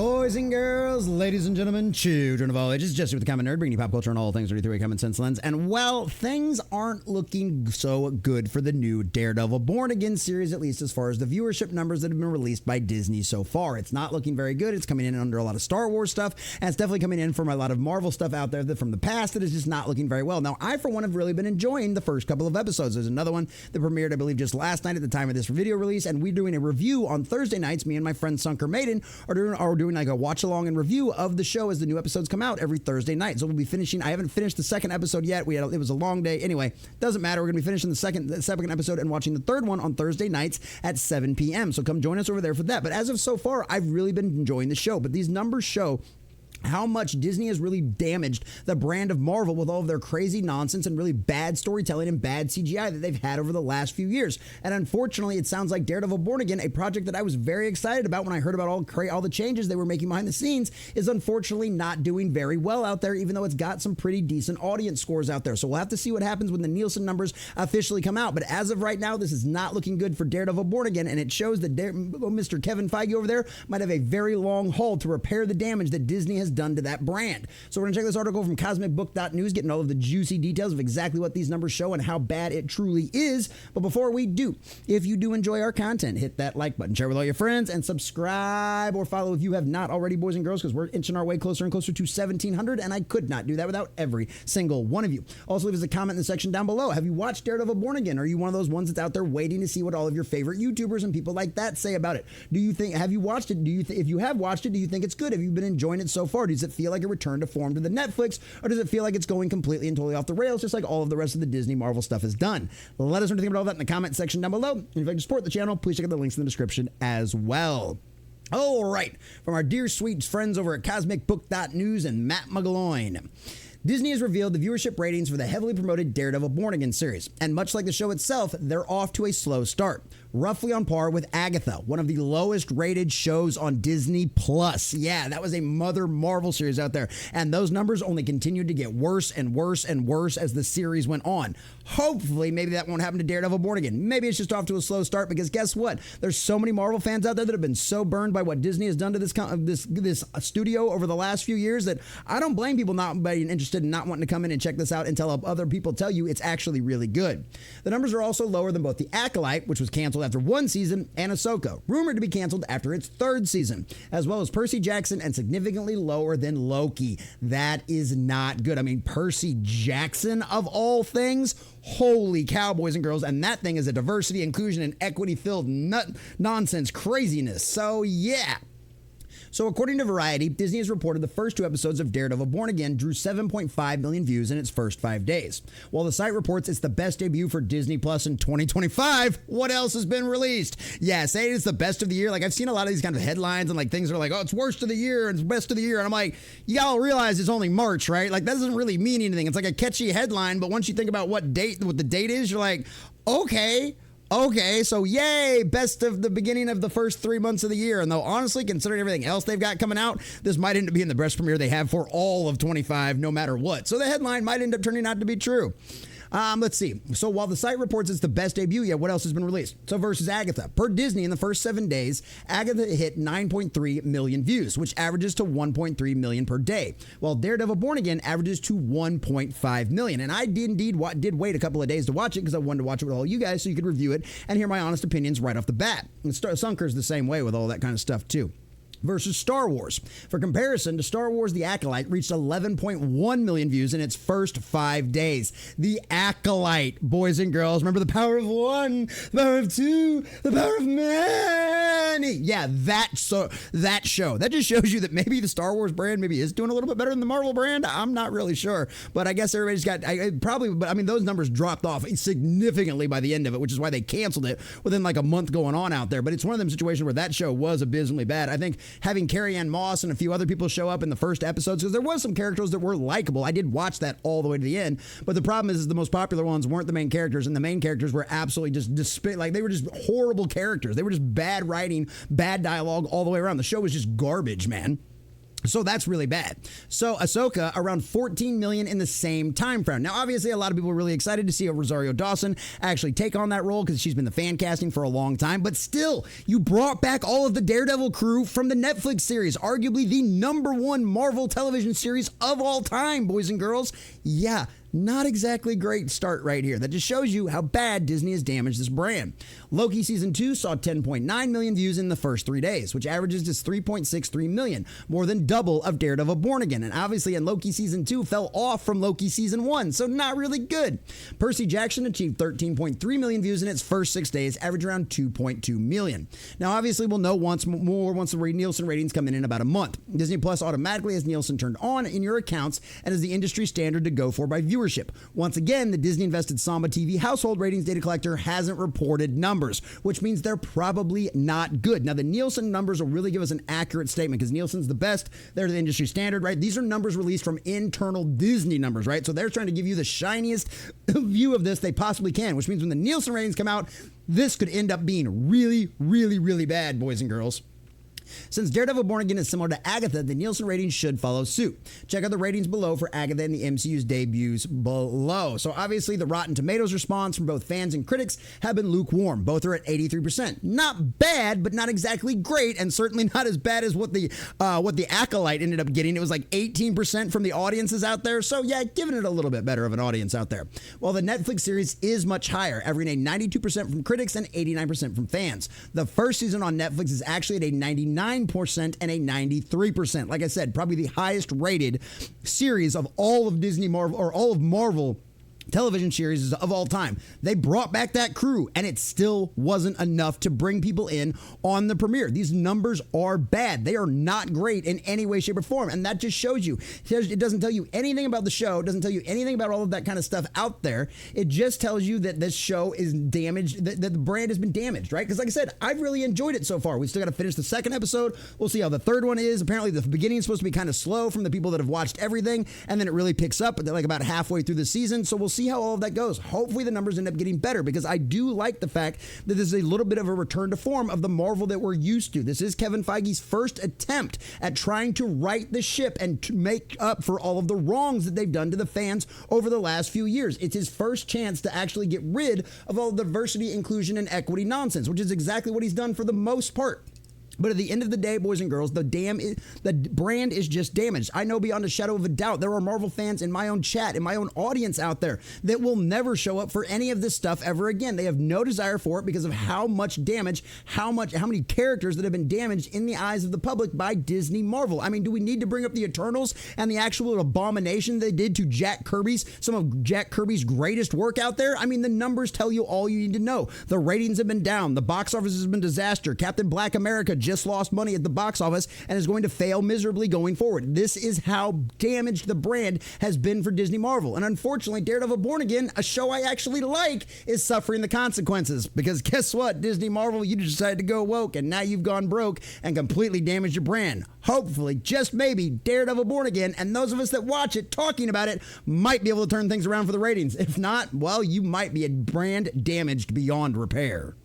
Boys and girls, ladies and gentlemen, children of all ages, Jesse with the Common Nerd, bringing you pop culture and all things dirty through a common sense lens. And well, things aren't looking so good for the new Daredevil Born Again series, at least as far as the viewership numbers that have been released by Disney so far. It's not looking very good. It's coming in under a lot of Star Wars stuff, and it's definitely coming in from a lot of Marvel stuff out there that from the past that is just not looking very well. Now, I, for one, have really been enjoying the first couple of episodes. There's another one that premiered, I believe, just last night at the time of this video release, and we're doing a review on Thursday nights. Me and my friend Sunker Maiden are doing like a watch-along and review of the show as the new episodes come out every Thursday night. So we'll be finishing. I haven't finished the second episode yet. It was a long day. Anyway, doesn't matter. We're going to be finishing the second episode and watching the third one on Thursday nights at 7 p.m. So come join us over there for that. But as of so far, I've really been enjoying the show. But these numbers show how much Disney has really damaged the brand of Marvel with all of their crazy nonsense and really bad storytelling and bad CGI that they've had over the last few years. And unfortunately, it sounds like Daredevil Born Again, a project that I was very excited about when I heard about all the changes they were making behind the scenes, is unfortunately not doing very well out there, even though it's got some pretty decent audience scores out there. So we'll have to see what happens when the Nielsen numbers officially come out. But as of right now, this is not looking good for Daredevil Born Again, and it shows that Mr. Kevin Feige over there might have a very long haul to repair the damage that Disney has done to that brand. So we're going to check this article from cosmicbook.news, getting all of the juicy details of exactly what these numbers show and how bad it truly is. But before we do, if you do enjoy our content, hit that like button, share with all your friends, and subscribe or follow if you have not already, boys and girls, because we're inching our way closer and closer to 1,700, and I could not do that without every single one of you. Also, leave us a comment in the section down below. Have you watched Daredevil Born Again? Are you one of those ones that's out there waiting to see what all of your favorite YouTubers and people like that say about it? Have you watched it? If you have watched it, do you think it's good? Have you been enjoying it so far? Does it feel like a return to form to the Netflix, or does it feel like it's going completely and totally off the rails, just like all of the rest of the Disney Marvel stuff is done? Let us know what you think about all that in the comment section down below. And if you'd like to support the channel, please check out the links in the description as well. All right, from our dear sweet friends over at cosmicbook.news and Matt McGloin. Disney has revealed the viewership ratings for the heavily promoted Daredevil Born Again series, and much like the show itself, they're off to a slow start, roughly on par with Agatha, one of the lowest rated shows on Disney Plus. Yeah, that was a mother Marvel series out there, and those numbers only continued to get worse and worse and worse as the series went on. Hopefully, maybe that won't happen to Daredevil Born Again. Maybe it's just off to a slow start, because guess what? There's so many Marvel fans out there that have been so burned by what Disney has done to this studio over the last few years that I don't blame people not being interested and not wanting to come in and check this out until other people tell you it's actually really good. The numbers are also lower than both The Acolyte, which was canceled after one season, and Ahsoka, rumored to be canceled after its third season, as well as Percy Jackson, and significantly lower than Loki. That is not good. I mean, Percy Jackson, of all things, holy cow, boys and girls, and that thing is a diversity, inclusion, and equity-filled nonsense craziness. So yeah. So according to Variety, Disney has reported the first two episodes of Daredevil Born Again drew 7.5 million views in its first 5 days. While the site reports it's the best debut for Disney Plus in 2025, what else has been released? Yeah, say it's the best of the year. Like, I've seen a lot of these kind of headlines and like things are like, oh, it's worst of the year and it's best of the year. And I'm like, y'all realize it's only March, right? Like, that doesn't really mean anything. It's like a catchy headline, but once you think about what the date is, you're like, okay, so yay, best of the beginning of the first 3 months of the year. And though honestly, considering everything else they've got coming out, this might end up being the best premiere they have for all of 25, no matter what. So the headline might end up turning out to be true. Let's see. So while the site reports it's the best debut yet, what else has been released? So versus Agatha. Per Disney, in the first 7 days, Agatha hit 9.3 million views, which averages to 1.3 million per day, while Daredevil Born Again averages to 1.5 million. And I did wait a couple of days to watch it because I wanted to watch it with all you guys so you could review it and hear my honest opinions right off the bat. And Sunker's the same way with all that kind of stuff too. Versus Star Wars. For comparison, to Star Wars, The Acolyte reached 11.1 million views in its first 5 days. The Acolyte, boys and girls. Remember the power of one, the power of two, the power of many. Yeah, that show. That just shows you that maybe the Star Wars brand maybe is doing a little bit better than the Marvel brand. I'm not really sure. But I guess everybody's got, those numbers dropped off significantly by the end of it, which is why they canceled it within like a month going on out there. But it's one of them situations where that show was abysmally bad. I think having Carrie-Anne Moss and a few other people show up in the first episodes, because there was some characters that were likable. I did watch that all the way to the end, but the problem is the most popular ones weren't the main characters, and the main characters were absolutely just they were just horrible characters. They were just bad writing, bad dialogue all the way around. The show was just garbage, man. So that's really bad. So Ahsoka around 14 million in the same time frame. Now, obviously, a lot of people are really excited to see a Rosario Dawson actually take on that role because she's been the fan casting for a long time. But still, you brought back all of the Daredevil crew from the Netflix series, arguably the #1 Marvel television series of all time, boys and girls. Yeah. Not exactly a great start right here. That just shows you how bad Disney has damaged this brand. Loki Season 2 saw 10.9 million views in the first 3 days, which averages just 3.63 million, more than double of Daredevil Born Again. And obviously, in Loki Season 2 fell off from Loki Season 1, so not really good. Percy Jackson achieved 13.3 million views in its first 6 days, average around 2.2 million. Now, obviously, we'll know once the Nielsen ratings come in about a month. Disney Plus automatically has Nielsen turned on in your accounts and is the industry standard to go for by viewership. Once again, the Disney-invested Samba TV household ratings data collector hasn't reported numbers, which means they're probably not good. Now, the Nielsen numbers will really give us an accurate statement because Nielsen's the best. They're the industry standard, right? These are numbers released from internal Disney numbers, right? So they're trying to give you the shiniest view of this they possibly can, which means when the Nielsen ratings come out, this could end up being really, really, really bad, boys and girls. Since Daredevil Born Again is similar to Agatha, the Nielsen ratings should follow suit. Check out the ratings below for Agatha and the MCU's debuts below. So obviously the Rotten Tomatoes response from both fans and critics have been lukewarm. Both are at 83%. Not bad, but not exactly great, and certainly not as bad as what the Acolyte ended up getting. It was like 18% from the audiences out there. So yeah, giving it a little bit better of an audience out there. While the Netflix series is much higher, averaging a 92% from critics and 89% from fans. The first season on Netflix is actually at a 99% and a 93%. Like I said, probably the highest rated series of all of Disney Marvel or all of Marvel television series of all time. They brought back that crew, and it still wasn't enough to bring people in on the premiere. These numbers are bad. They are not great in any way, shape, or form, and that just shows you. It doesn't tell you anything about the show. It doesn't tell you anything about all of that kind of stuff out there. It just tells you that this show is damaged, that the brand has been damaged, right? Because like I said, I've really enjoyed it so far. We still got to finish the second episode. We'll see how the third one is. Apparently, the beginning is supposed to be kind of slow from the people that have watched everything, and then it really picks up like about halfway through the season. So we'll see how all of that goes. Hopefully the numbers end up getting better because I do like the fact that this is a little bit of a return to form of the Marvel that we're used to. This is Kevin Feige's first attempt at trying to right the ship and to make up for all of the wrongs that they've done to the fans over the last few years. It's his first chance to actually get rid of all the diversity, inclusion, and equity nonsense, which is exactly what he's done for the most part. But at the end of the day, boys and girls, the brand is just damaged. I know beyond a shadow of a doubt, there are Marvel fans in my own chat, in my own audience out there that will never show up for any of this stuff ever again. They have no desire for it because of how much damage, how many characters that have been damaged in the eyes of the public by Disney Marvel. I mean, do we need to bring up the Eternals and the actual abomination they did to some of Jack Kirby's greatest work out there? I mean, the numbers tell you all you need to know. The ratings have been down. The box office has been disaster. Captain Black America just lost money at the box office and is going to fail miserably going forward. This is how damaged the brand has been for Disney Marvel. And unfortunately, Daredevil Born Again, a show I actually like, is suffering the consequences. Because guess what, Disney Marvel, you decided to go woke and now you've gone broke and completely damaged your brand. Hopefully, just maybe, Daredevil Born Again and those of us that watch it talking about it might be able to turn things around for the ratings. If not, well, you might be a brand damaged beyond repair.